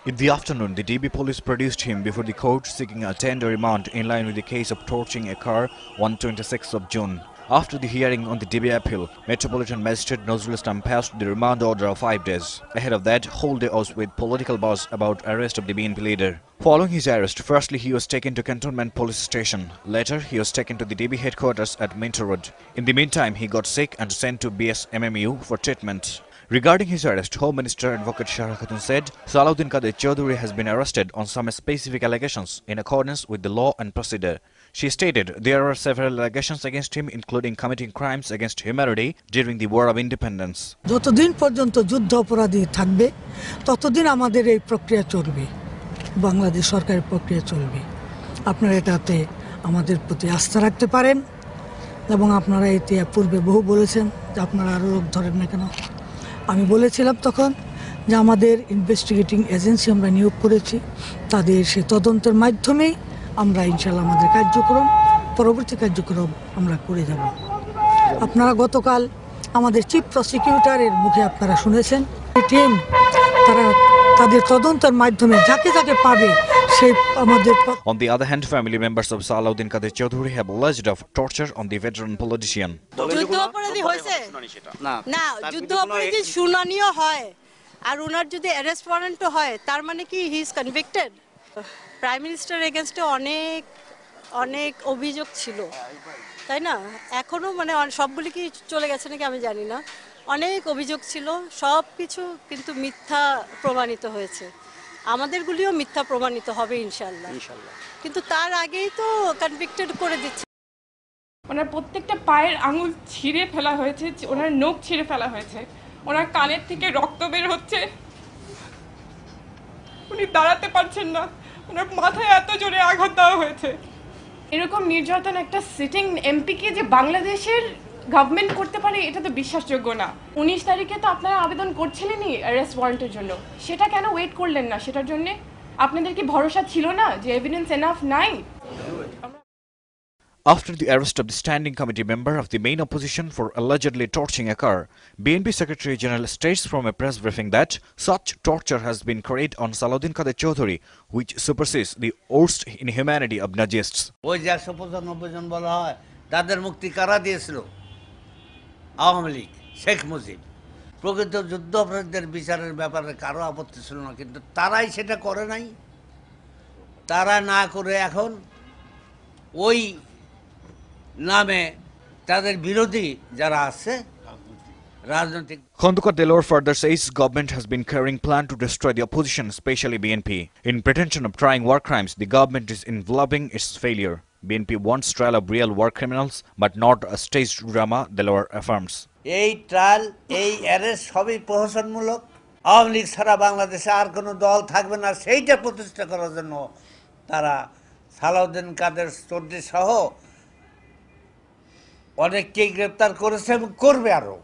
In the afternoon, the DB police produced him before the court seeking a tender remand in line with the case of torching a car on 26th of June. After the hearing on the DB appeal, Metropolitan Magistrate Nazrul Islam passed the remand order of 5 days. Ahead of that, whole day was with political buzz about arrest of the BNP leader. Following his arrest, firstly he was taken to Cantonment Police Station. Later, he was taken to the DB headquarters at Minto Road. In the meantime, he got sick and sent to BSMMU for treatment. Regarding his arrest, Home Minister Advocate Shara Khatun said Salahuddin Kader Chowdhury has been arrested on some specific allegations in accordance with the law and procedure. She stated there are several allegations against him, including committing crimes against humanity during the War of Independence. যতদিন পর্যন্ত যুদ্ধ অপরাধী থাকবে ততদিন আমাদের এই প্রক্রিয়া চলবে, বাংলাদেশ সরকারের প্রক্রিয়া চলবে। আপনারা এটাতে আমাদের প্রতি আস্থা রাখতে পারেন এবং আপনারা এতে পূর্বে বহু বলেছেন যে আপনারা আরও লোক ধরেন না কেন। আমি বলেছিলাম তখন যে আমাদের ইনভেস্টিগেটিং এজেন্সি আমরা নিয়োগ করেছি, তাদের সে তদন্তের মাধ্যমেই আমরা ইনশাআল্লাহ আমাদের পরবর্তী কার্যক্রম আমরা করে যাব। আপনারা গতকাল আমাদের চিফ প্রসিকিউটরের মুখে আপনারা শুনেছেন, টিম তারা তাদের তদন্তের মাধ্যমে যাকে যাকে পাবে সেই আমাদের। On the other hand, family members of Salahuddin Kader Chowdhury have alleged of torture on the veteran politician. যুদ্ধ অপরাধী হয়েছে না, যুদ্ধ অপরাধী শুনানিও হয় আর ওনার যদি অ্যারেস্ট ওয়ারেন্টও হয় তার মানে কি he is convicted. Prime minister এগেনস্টে অনেক অভিযোগ ছিল, তাই না? এখনো মানে সবগুলি কি চলে গেছে নাকি আমি জানি না, অনেক অভিযোগ ছিল, সব কিছু কিন্তু মিথ্যা প্রমাণিত হয়েছে। আমাদেরগুলিও মিথ্যা প্রমাণিত হবে ইনশাল্লাহ, কিন্তু তার আগেই তো কনভিক্টেড করে দিচ্ছে। ওনার প্রত্যেকটা পায়ের আঙুল ছিঁড়ে ফেলা হয়েছে, ওনার নখ ছিঁড়ে ফেলা হয়েছে, ওনার কানের থেকে রক্ত বের হচ্ছে, উনি দাঁড়াতে পারছেন না, ওনার মাথায় এত জোরে আঘাত দেওয়া হয়েছে। এরকম নির্যাতন একটা সিটিং এমপিকে যে বাংলাদেশের গভর্নমেন্ট করতে পারে এটা তো বিশ্বাসযোগ্য না। 19 তারিখে তো আপনারা আবেদন করছিলেনই অ্যারেস্ট ওয়ারেন্টের জন্য, সেটা কেন ওয়েট করলেন না? সেটার জন্য আপনাদের কি ভরসা ছিল না যে এভিডেন্স এনাফ নাই? After the arrest of the standing committee member of the main opposition for allegedly torching a car, BNP Secretary General states from a press briefing that such torture has been carried on Salahuddin Kader Chowdhury, which supersedes the worst inhumanity of Nazists. ওই যে 195 জন বলা হয় তাদের মুক্তি কারা দিয়েছিল? আওয়ামী লীগ, শেখ মুজিব। প্রকৃত যুদ্ধ অপরাধীদের বিচারের ব্যাপারে কারো আপত্তি ছিল না, কিন্তু তারাই সেটা করে নাই। তারা না করে এখন ওই নামে তাদের বিরোধী যারা আছে রাজনৈতিক। Khandukar Delor further says government has been carrying plan to destroy the opposition, especially BNP. In pretension of trying war crimes, the government is enveloping its failure. BNP wants trial of real war criminals, but not a staged drama, Delor affirms. এই trial, এই arrest সবই প্রহসনমূলক। আওয়ামী লীগ ছাড়া বাংলাদেশে আর কোনো দল থাকবে না, সেইটা প্রতিষ্ঠা করার জন্য তারা সালাউদ্দিন কাদের চৌধুরী সহ অনেককেই গ্রেপ্তার করেছে এবং করবে আরও।